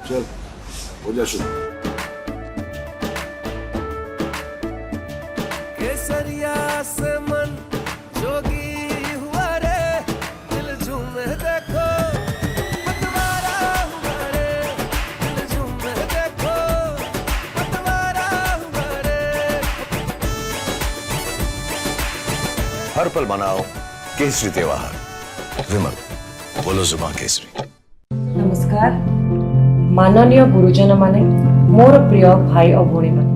चल हो जा शुरू। केसरिया से मन जोगी हुआ रे, दिल झूमे देखो पतवारा हुआ रे, दिल झूमे देखो पतवारा हुआ रे। हर पल मनाओ केसरी त्योहार। विमल बोलो जुबा केसरी। नमस्कार माननीय गुरुजन माने, मोर प्रिय भाई और भौणी माने,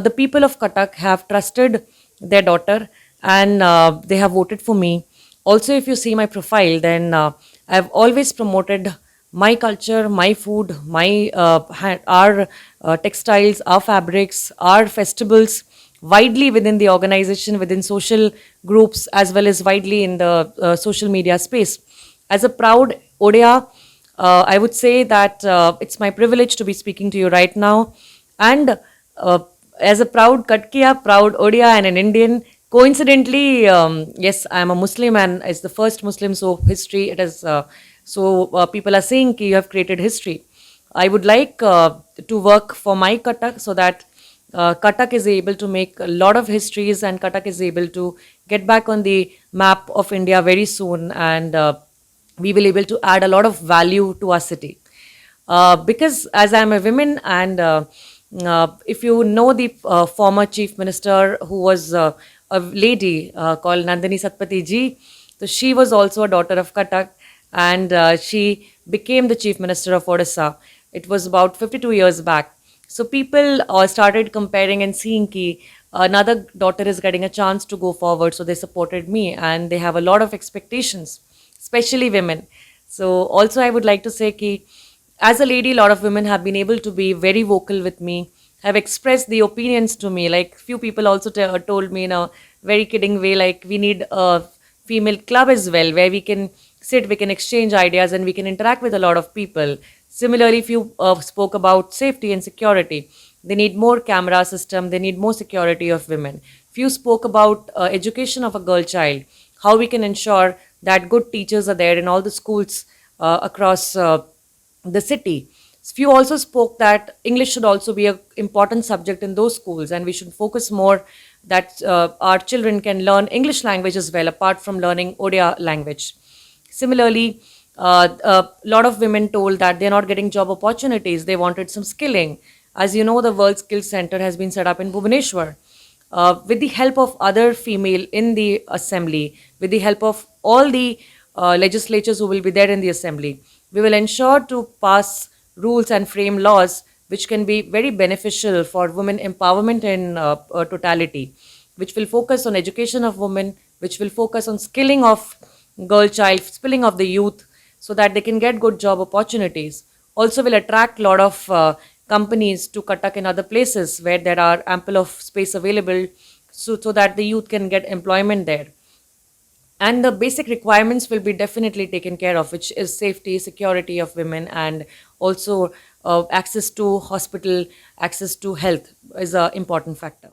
the people of Cuttack have trusted their daughter and they have voted for me. Also, if you see my profile, then I've always promoted my culture, my food, my our textiles, our fabrics, our festivals widely within the organization, within social groups, as well as widely in the social media space. As a proud Odia, I would say that it's my privilege to be speaking to you right now. And as a proud Katkiya, proud Odia, and an Indian, coincidentally, yes, I am a Muslim and it's the first Muslim, so history, it is, people are saying ki you have created history. I would like to work for my Cuttack so that Cuttack is able to make a lot of histories and Cuttack is able to get back on the map of India very soon, and we will able to add a lot of value to our city. Because as I am a woman and if you know the former chief minister who was a lady called Nandini Satpathy ji, so she was also a daughter of Cuttack and she became the chief minister of Odisha. It was about 52 years back. So people started comparing and seeing ki another daughter is getting a chance to go forward. So they supported me and they have a lot of expectations, especially women. So also I would like to say ki as a lady, a lot of women have been able to be very vocal with me, have expressed the opinions to me. Like few people also told me in a very kidding way, like we need a female club as well, where we can sit, we can exchange ideas, and we can interact with a lot of people. Similarly, if you spoke about safety and security, they need more camera system, they need more security of women. Few spoke about education of a girl child, how we can ensure that good teachers are there in all the schools across the city. Few also spoke that English should also be an important subject in those schools, and we should focus more that our children can learn English language as well, apart from learning Odia language. Similarly, a lot of women told that they're not getting job opportunities. They wanted some skilling. As you know, the World Skills Center has been set up in Bhubaneswar. With the help of other female in the assembly, with the help of all the legislatures who will be there in the assembly, we will ensure to pass rules and frame laws which can be very beneficial for women empowerment in totality, which will focus on education of women, which will focus on skilling of girl child, skilling of the youth, so that they can get good job opportunities. Also will attract a lot of companies to Cuttack and other places where there are ample of space available, so that the youth can get employment there. And the basic requirements will be definitely taken care of, which is safety, security of women, and also access to hospital, access to health is an important factor.